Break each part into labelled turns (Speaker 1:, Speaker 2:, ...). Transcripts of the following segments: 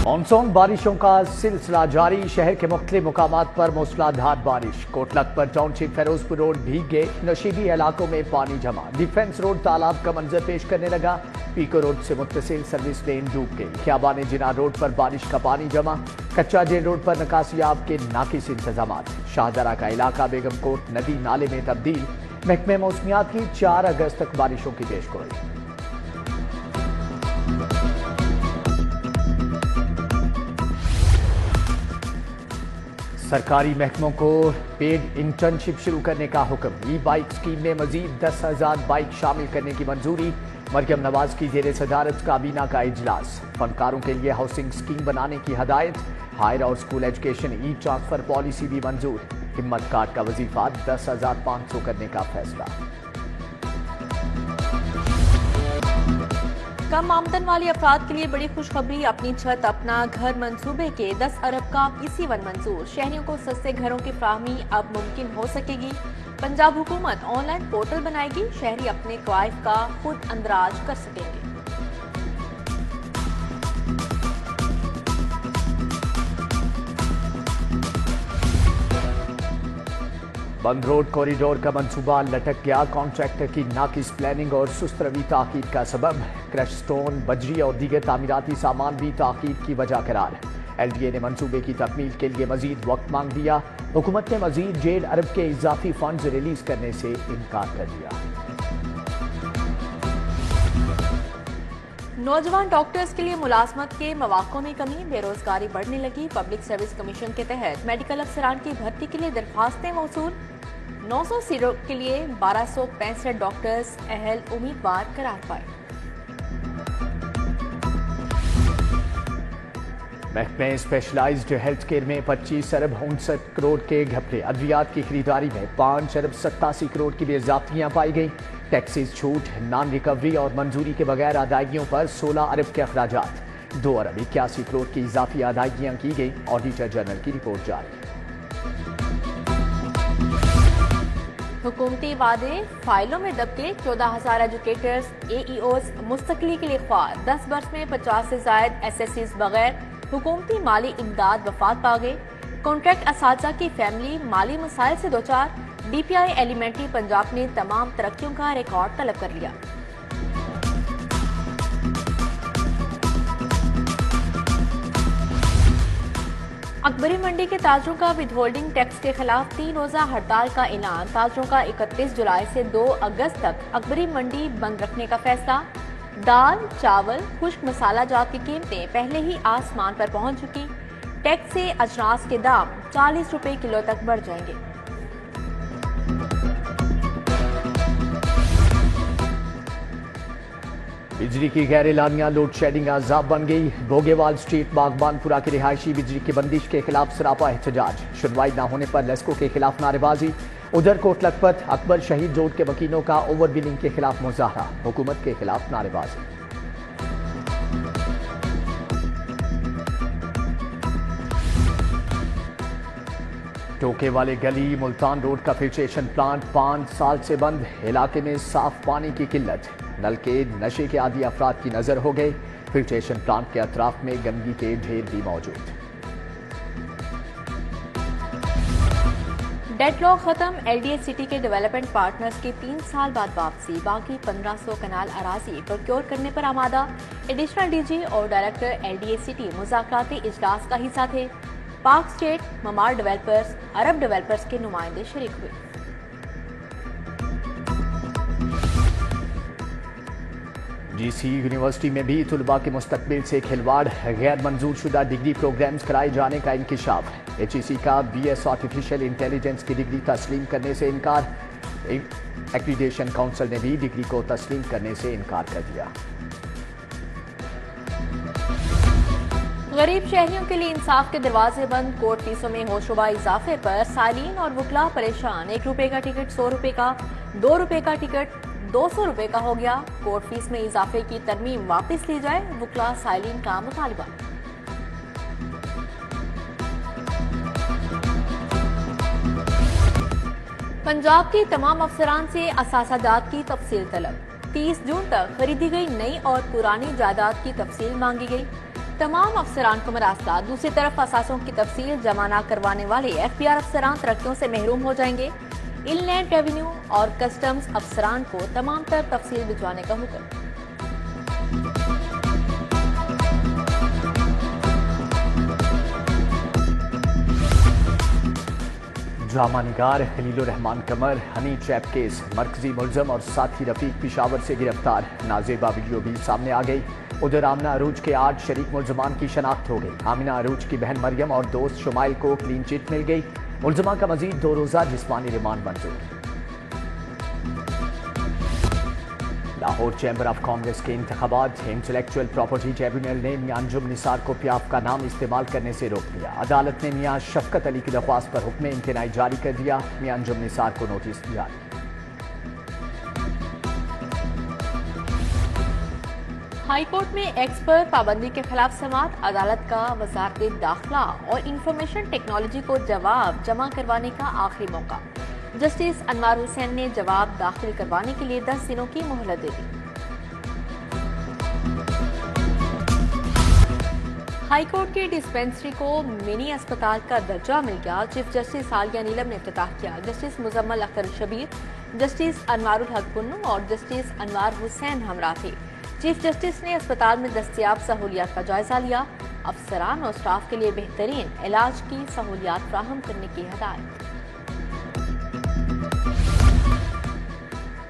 Speaker 1: Monsoon बारिशों का सिलसिला जारी, शहर के मुख्तलिफ मुकामात पर मूसलाधार बारिश। कोटलखपत टाउनशिप फिरोजपुर रोड भीग गए, नशीबी इलाकों में पानी जमा। डिफेंस रोड तालाब का मंजर पेश करने लगा। पीको रोड से मुत्तसिल सर्विस लेन डूब गई। खियाबान जिना रोड पर बारिश का पानी जमा। कच्चा जेल रोड पर निकासियाब के नाकिस इंतजाम। शाहदरा का इलाका बेगमकोट नदी नाले में तब्दील। महकमे मौसमियात की 4 अगस्त तक बारिशों की पेशगोई। सरकारी महकमों को पेड इंटर्नशिप शुरू करने का हुक्म। ई बाइक स्कीम में मजीद 10,000 बाइक शामिल करने की मंजूरी। मरियम नवाज की जेर सदारत काबीना का इजलास। फनकारों के लिए हाउसिंग स्कीम बनाने की हदायत। हायर और स्कूल एजुकेशन ई ट्रांसफर पॉलिसी भी मंजूर। हिम्मत कार्ड का वजीफा 10,500 करने का फैसला।
Speaker 2: कम आमदन वाले अफराद के लिए बड़ी खुशखबरी, अपनी छत अपना घर मंसूबे के 10 अरब का पीसी वन मंजूर। शहरियों को सस्ते घरों की फराहमी अब मुमकिन हो सकेगी। पंजाब हुकूमत ऑनलाइन पोर्टल बनाएगी, शहरी अपने क्वाइफ का खुद अंदराज कर सकेंगे।
Speaker 1: बंद रोड कॉरिडोर का मंसूबा लटक गया। कॉन्ट्रैक्टर की नाकिस प्लानिंग और सुस्त रवी ताकीद का सबब। क्रश स्टोन, बजरी और दीगर तामीराती सामान भी ताकीद की वजह करार। LDA ने मंसूबे की तकमील के लिए मजीद वक्त मांग दिया। हुकूमत ने मजीद 1.5 अरब के इजाफी फंड्स रिलीज करने से इनकार कर दिया।
Speaker 2: नौजवान डॉक्टर्स के लिए मुलाजमत के मौक़ों में कमी, बेरोजगारी बढ़ने लगी। पब्लिक सर्विस कमीशन के तहत मेडिकल अफसरान की भर्ती के लिए दरख्वास्तें मौसूल। 900 सीटों के लिए 1265 डॉक्टर्स अहल उम्मीदवार करार पाए।
Speaker 1: महकमे स्पेशलाइज्ड हेल्थ केयर में 25 अरब 59 करोड़ के घपले। अद्वियात की खरीदारी में 5 अरब 87 करोड़ की बेज़ाब्तियां पाई गई। टैक्सेस छूट, नॉन रिकवरी और मंजूरी के बगैर अदायगियों पर 16 अरब के अखराजात। 2 अरब 81 करोड़ की इजाफी अदायगियां की गई। ऑडिटर जनरल की रिपोर्ट जारी।
Speaker 2: हुकूमती वादे फाइलों में दबके, 14,000 एजुकेटर्स AEOs मुस्तकली के लिए ख्वार। 10 वर्ष में 50 से जायद SSCs बगैर हुकूमती माली इमदाद वफात पा गए। कॉन्ट्रैक्ट असातिज़ा की फैमिली माली मसाइल से दोचार। DPI एलिमेंट्री पंजाब ने तमाम तरक्कियों का रिकॉर्ड तलब कर लिया। अकबरी मंडी के ताजरों का विद होल्डिंग टैक्स के खिलाफ 3 रोजा हड़ताल का ऐलान। ताजरों का 31 जुलाई से 2 अगस्त तक अकबरी मंडी बंद रखने का फैसला। दाल, चावल, खुश्क मसाला जात की कीमतें पहले ही आसमान पर पहुंच चुकी। टैक्स से अजनास के दाम 40 रुपए किलो तक बढ़ जाएंगे।
Speaker 1: बिजली की गैर एलानिया लोड शेडिंग अजाब बन गई। बोगेवाल स्ट्रीट बागबानपुरा के रिहायशी बिजली की बंदिश के खिलाफ सरापा एहतजाज। सुनवाई न होने पर लेस्को के खिलाफ नारेबाजी। उधर कोटलखपत अकबर शहीद रोड के वकीलों का ओवर बिलिंग के खिलाफ मुजाहरा। हुकूमत के खिलाफ नारेबाजी। टोके वाले गली मुल्तान रोड का फिल्ट्रेशन प्लांट 5 साल से बंद। इलाके में साफ पानी की किल्लत। नल के नशे के आदी अफराद की नजर हो गए। फिल्ट्रेशन प्लांट के अतराफ में गंदगी के ढेर भी मौजूद।
Speaker 2: डेडलॉक खत्म, LDA सिटी के डेवलपमेंट पार्टनर्स की 3 साल बाद वापसी। बाकी 1500 कनाल अराजी प्रोक्योर करने पर आमादा। एडिशनल DG और डायरेक्टर LDA सिटी मुज़ाकराती इजलास का हिस्सा थे। पाक स्टेट, ममार डेवलपर्स, अरब डेवलपर्स के नुमाइंदे शरीक हुए।
Speaker 1: GC यूनिवर्सिटी में भी तुलबा के मुस्तकबिल से खिलवाड़। गैर मंजूर शुदा डिग्री प्रोग्राम्स कराए जाने का इंकिशाफ। HEC का BS आर्टिफिशियल इंटेलिजेंस की डिग्री तस्लीम करने से इनकार। एक्रीडेशन काउंसिल ने भी डिग्री को तस्लीम करने से इनकार कर दिया।
Speaker 2: गरीब शहरियों के लिए इंसाफ के दरवाजे बंद। कोर्ट फीसों में होशरुबा इजाफे पर सालीन और वकला परेशान। 1 रुपए का टिकट 100 रुपए का, 2 रुपए का टिकट 200 रुपए का हो गया। कोर्ट फीस में इजाफे की तरमीम वापस ली जाए, वकला सालीन का मुतालबा। पंजाब के तमाम अफसरान से असासाजात की तफसील तलब। 30 जून तक खरीदी गई नई और पुरानी जायदाद की तफसील मांगी गई। तमाम अफसरान को मरासला। दूसरी तरफ असासों की तफसील जमा न करवाने वाले FPR अफसरान तरक्कियों से महरूम हो जाएंगे। इनलैंड रेवेन्यू और कस्टम्स अफसरान को तमाम तर तफसील भिजवाने का हुक्म।
Speaker 1: ड्रामा निगार खलीलुर रहमान कमर हनी ट्रैप केस, मरकजी मुलजम और साथी रफीक पिशावर से गिरफ्तार। नाजेबा वीडियो भी सामने आ गई। उधर आमिना अरूज के 8 शरीक मुलजमान की शनाख्त हो गई। आमिना अरूज की बहन मरियम और दोस्त शुमाइल को क्लीन चिट मिल गई। मुलजमा का मजीद 2 रोजा जिस्मानी रिमांड मंजूर। लाहौर चैम्बर ऑफ कॉमर्स के इंतखाबात, इंटेलेक्चुअल प्रॉपर्टी ट्रिब्यूनल ने मियां अंजुम निसार को पियाफ का नाम इस्तेमाल करने से रोक दिया। अदालत ने मियां शफकत अली की दरख्वास्त पर हुक्म इम्तनाई जारी कर दिया। मियां अंजुम निसार को नोटिस जारी।
Speaker 2: हाई कोर्ट में एक्स पर पाबंदी के खिलाफ समाअत, अदालत का वजारत दाखिला और इंफॉर्मेशन टेक्नोलॉजी को जवाब जमा करवाने का आखिरी मौका। जस्टिस अनवार हुसैन ने जवाब दाखिल करवाने के लिए 10 दिनों की मोहलत दे दी। हाई कोर्ट की डिस्पेंसरी को मिनी अस्पताल का दर्जा मिल गया। चीफ जस्टिस आलिया नीलम ने इफ्तिताह किया। जस्टिस मुजम्मल अख्तर शबीर, जस्टिस अनवारुल हक पुन्नू और जस्टिस अनवार हुसैन हमरा थे। चीफ जस्टिस ने अस्पताल में दस्तयाब सहूलियात का जायजा लिया। अफसरान और स्टाफ के लिए बेहतरीन इलाज की सहूलियात फराहम करने की हिदायत।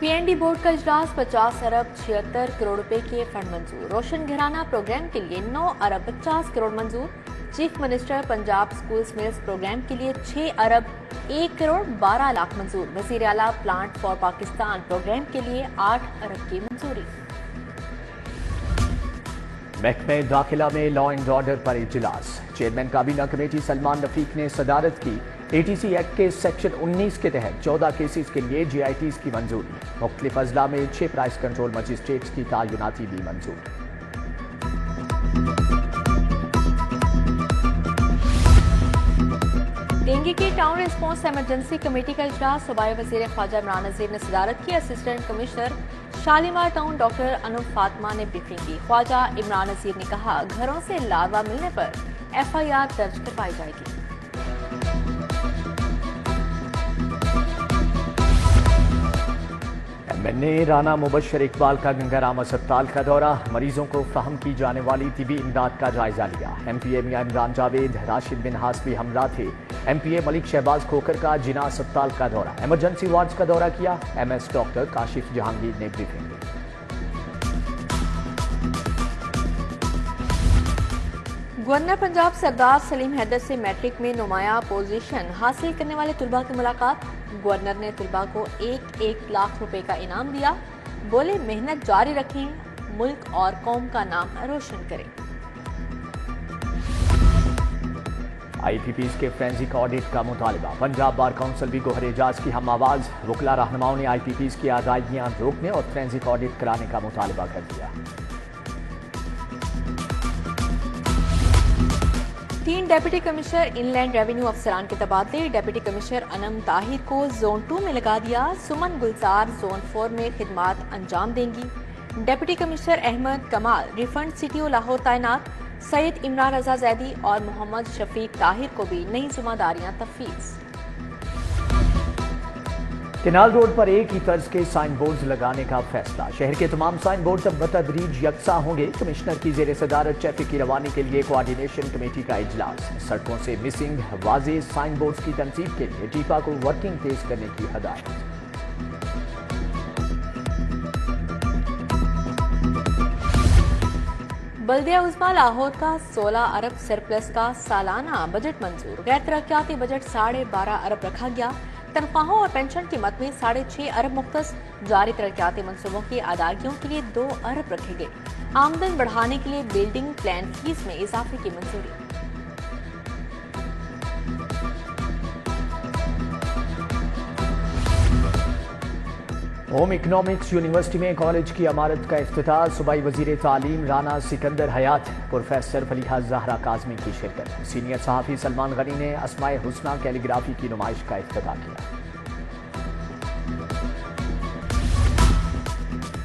Speaker 2: PND बोर्ड का इजलास, 50 अरब 76 करोड़ रुपए के फंड मंजूर। रोशन घराना प्रोग्राम के लिए 9 अरब 50 करोड़ मंजूर। Chief minister Punjab schools meals programme के लिए 6 अरब 1 करोड़ 12 लाख मंजूर। वजीर आला प्लांट फॉर पाकिस्तान प्रोग्राम के लिए 8 अरब की मंजूरी।
Speaker 1: महकमे दाखिला में लॉ एंड ऑर्डर पर इजलास, चेयरमैन काबीना कमेटी सलमान रफीक ने सदारत की। ATC एक्ट के सेक्शन 19 के तहत 14 केसेस के लिए GITs की मंजूरी। मुख्तलिफ अजला में 6 प्राइस कंट्रोल मजिस्ट्रेट्स की तैनाती भी मंजूर।
Speaker 2: डेंगू की टाउन रिस्पॉन्स इमरजेंसी कमेटी का इजलास, सूबाई वजीर ख्वाजा इमरान नज़ीर ने सदारत की। Assistant commissioner Shalimar town doctor Anoop Fatima ने ब्रीफिंग की। ख्वाजा इमरान नज़ीर ने कहा, घरों से लार्वा मिलने पर FIR दर्ज करवाई जाएगी।
Speaker 1: MNA राना मुबशर इकबाल का गंगाराम अस्पताल का दौरा, मरीजों को फराहम की जाने वाली तिबी इमदाद का जायजा लिया। MPA मियां इमरान जावेद, राशिद बिन हास भी हमला थे। MPA मलिक शहबाज खोकर का जिना अस्पताल का दौरा, इमरजेंसी वार्ड्स का दौरा किया। MS डॉक्टर काशिफ जहांगीर ने ब्रीफिंग दी।
Speaker 2: गवर्नर पंजाब सरदार सलीम हैदर से मैट्रिक में नुमाया पोजीशन हासिल करने वाले तुलबा की मुलाकात। गवर्नर ने तुलबा को 1-1 लाख रुपए का इनाम दिया। बोले, मेहनत जारी रखें, मुल्क और कौम का नाम रोशन करें।
Speaker 1: IPPs के फोरेंसिक ऑडिट का मुतालबा, पंजाब बार काउंसिल भी गोहर एजाज की हम आवाज। वकला रहनुमाओं ने IPPs की अदायगियां रोकने और फोरेंसिक ऑडिट कराने का मुतालबा कर दिया।
Speaker 2: 3 डेप्यूटी कमिश्नर इनलैंड रेवेन्यू अफसरान के तबादले। डेप्यूटी कमिश्नर अनम ताहिर को जोन 2 में लगा दिया। सुमन गुलजार जोन 4 में खिदमात अंजाम देंगी। डेप्यूटी कमिश्नर अहमद कमाल रिफंड CTO लाहौर तैनात। सैयद इमरान रजा जैदी और मोहम्मद शफीक ताहिर को भी नई जिम्मेदारियां तफवीज।
Speaker 1: केनाल रोड पर एक ही तर्ज के साइन बोर्ड लगाने का फैसला, शहर के तमाम साइन बोर्ड अब बतदरीज यकसा होंगे। कमिश्नर की जेर सदारत ट्रैफिक की रवानी के लिए कोऑर्डिनेशन कमेटी का इजलास। सड़कों से मिसिंग वाज़ेह साइन बोर्ड की तनसीब के लिए टीपा को वर्किंग तेज करने की हदायत।
Speaker 2: बल्दिया उस्मा लाहौर का 16 अरब सरप्लस का सालाना बजट मंजूर। गैर तरक्याती बजट 12.5 अरब रखा गया। तनख्वाहों और पेंशन की मद में 6.5 अरब मुख्तस। जारी तरक्याती मनसूबों की अदायगियों के लिए 2 अरब रखे गए। आमदन बढ़ाने के लिए बिल्डिंग प्लान फीस में इजाफे की मंजूरी।
Speaker 1: होम इकोनॉमिक्स यूनिवर्सिटी में कॉलेज की इमारत का इफ्तिताह। सूबाई वजीर तालीम राना सिकंदर हयात, प्रोफेसर फलीहा जहरा काजमी की शिरकत। सीनियर सहाफ़ी सलमान गनी ने अस्माए हुस्ना कैलीग्राफी की नुमाइश का इफ्तिताह किया।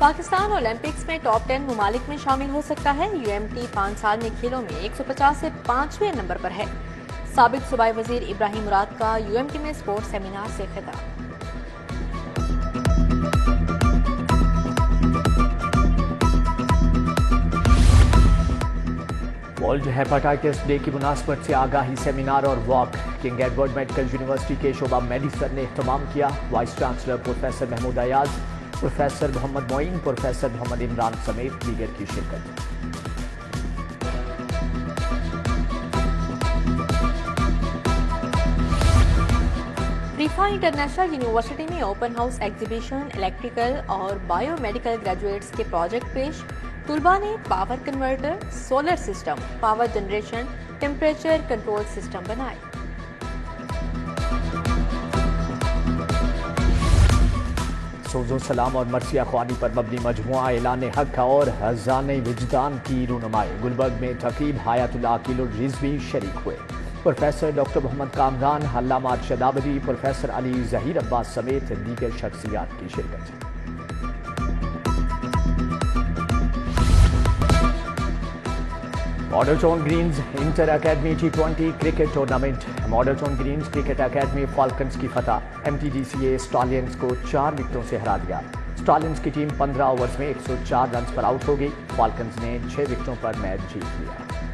Speaker 2: पाकिस्तान ओलंपिक्स में टॉप 10 मुमालिक में शामिल हो सकता है। यूएमटी 5 साल में खेलों में 150 से 5वें नंबर पर है। साबिक सूबाई वजीर इब्राहिम मुराद का यूएमटी में स्पोर्ट्स सेमिनार से खिताब।
Speaker 1: वर्ल्ड हेपेटाइटिस डे की मुनासबत से आगाही सेमिनार और walk King Edward medical university के शोबा मेडिसन ने इख्तिताम किया। Vice chancellor professor Mahmood Ayaz, professor Mohammad Moin, professor Mohammad Imran समेत दीगर की शिरकत।
Speaker 2: रिफा इंटरनेशनल यूनिवर्सिटी में ओपन हाउस एग्जीबिशन, इलेक्ट्रिकल और बायोमेडिकल ग्रेजुएट्स के प्रोजेक्ट पेश। तुलबा ने power converter, solar system, power generation, temperature control system बनाए।
Speaker 1: सोजो सलाम और मर्सिया ख्वानी पर मबनी मजमुआ ऐलान हक और हज़ाने विजदान की रूनुमाई। गुलबर्ग में तकरीब हयातुल्लाह अकील रिजवी शरीक हुए। Professor doctor Mohammad Kamran, Allama Arshad Abidi, professor Ali Zaheer Abbas समेत दीगर शख्सियात की शिरकत। Model town greens inter academy T20 cricket tournament. Model town greens cricket academy falcons की फतह। MTDCA स्टॉलियंस को 4 विकेटों से हरा दिया। स्टॉलियंस की टीम 15 ओवर्स में 104 रन पर आउट हो गई। फॉल्कन्स ने 6 विकेटों पर मैच जीत लिया।